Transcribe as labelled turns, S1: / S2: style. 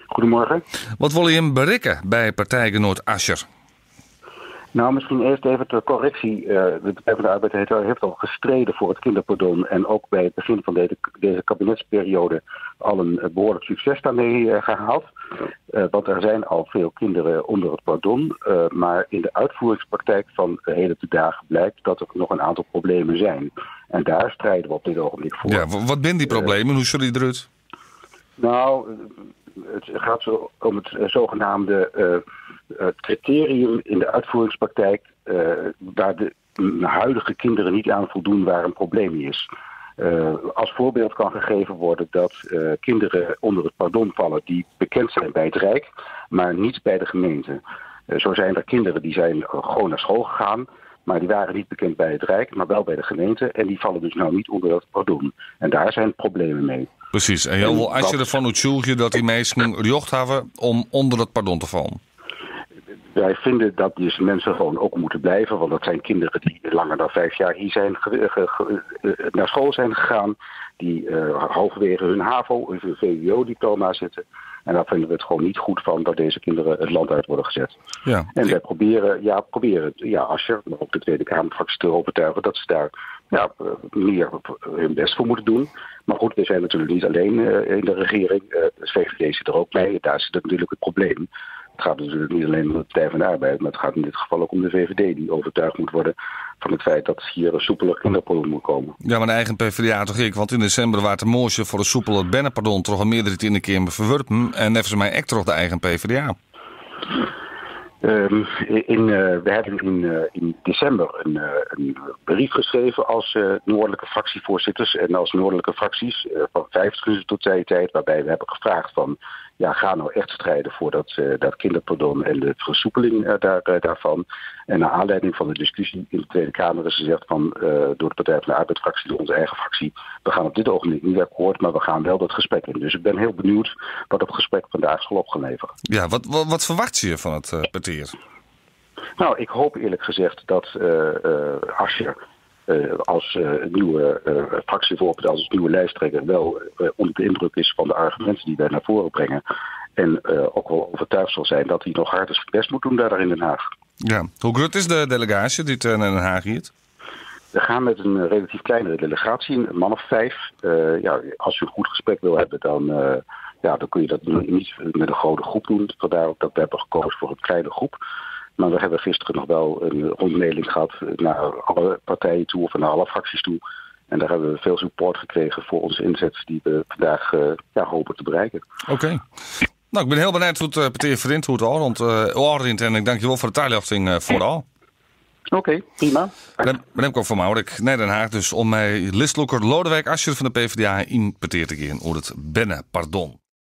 S1: Goedemorgen.
S2: Wat wil je hem bereiken bij partijgenoot Asscher?
S1: Nou, misschien eerst even ter correctie. De Partij van de Arbeid heeft al gestreden voor het kinderpardon. En ook bij het begin van deze kabinetsperiode al een behoorlijk succes daarmee gehaald. Want er zijn al veel kinderen onder het pardon. Maar in de uitvoeringspraktijk van de hele dagen blijkt dat er nog een aantal problemen zijn. En daar strijden we op dit ogenblik voor.
S2: Ja, wat zijn die problemen? Hoe zullen die eruit?
S1: Nou, het gaat zo om het zogenaamde criterium in de uitvoeringspraktijk waar de huidige kinderen niet aan voldoen waar een probleem is. Als voorbeeld kan gegeven worden dat kinderen onder het pardon vallen die bekend zijn bij het Rijk, maar niet bij de gemeente. Zo zijn er kinderen die zijn gewoon naar school gegaan, maar die waren niet bekend bij het Rijk, maar wel bij de gemeente. En die vallen dus nou niet onder het pardon. En daar zijn problemen mee.
S2: Precies. En heel veel als je ervan uitzoekt dat die mensen recht hebben om onder het pardon te vallen.
S1: Wij vinden dat dus mensen gewoon ook moeten blijven. Want dat zijn kinderen die langer dan 5 jaar hier zijn naar school zijn gegaan. Die halverwege hun HAVO of hun VWO-diploma zitten. En daar vinden we het gewoon niet goed van dat deze kinderen het land uit worden gezet.
S2: Ja.
S1: En wij proberen Asscher, maar ook de Tweede Kamerfractie te overtuigen dat ze daar meer hun best voor moeten doen. Maar goed, we zijn natuurlijk niet alleen in de regering. De VVD zit er ook bij. Daar zit natuurlijk het probleem. Het gaat natuurlijk niet alleen om de Partij van de Arbeid, maar het gaat in dit geval ook om de VVD die overtuigd moet worden van het feit dat hier een soepeler kinderpardon moet komen.
S2: Ja, maar de eigen PvdA toch ik, want in december waren de moosje voor een soepeler bennenpardon toch een meerderheid in de keer verworpen en even mij echt toch de eigen PvdA.
S1: We hebben in december een brief geschreven als noordelijke fractievoorzitters en als noordelijke fracties van 50 tot tijd, waarbij we hebben gevraagd van ga nou echt strijden voor dat kinderpardon en de versoepeling daarvan. En naar aanleiding van de discussie in de Tweede Kamer is gezegd door de Partij van de Arbeid-fractie, door onze eigen fractie, we gaan op dit ogenblik niet akkoord, maar we gaan wel dat gesprek in. Dus ik ben heel benieuwd wat het gesprek vandaag zal opgeleverd.
S2: Ja, wat verwacht je van het partier?
S1: Nou, ik hoop eerlijk gezegd dat Asscher als nieuwe fractievoorzitter, als nieuwe lijsttrekker wel onder de indruk is van de argumenten die wij naar voren brengen. En ook wel overtuigd zal zijn dat hij nog harder zijn best moet doen daar in Den Haag. Ja.
S2: Hoe groot is de delegatie die naar Den Haag gaat?
S1: We gaan met een relatief kleinere delegatie, een man of 5. Als je een goed gesprek wil hebben, dan kun je dat niet met een grote groep doen. Vandaar ook dat we hebben gekozen voor een kleine groep. Maar we hebben gisteren nog wel een rondmailing gehad naar alle partijen toe of naar alle fracties toe. En daar hebben we veel support gekregen voor onze inzet die we vandaag hopen te bereiken.
S2: Oké. Nou, ik ben heel benieuwd hoe het partij verdient, hoe het al rond en ik dank je wel voor de toelichting voor al.
S1: Oké, prima.
S2: Ben ik ook van Maurik naar Den Haag, dus om mij listloeker Lodewijk Asscher van de PvdA in peteer te gaan over het bennenpardon.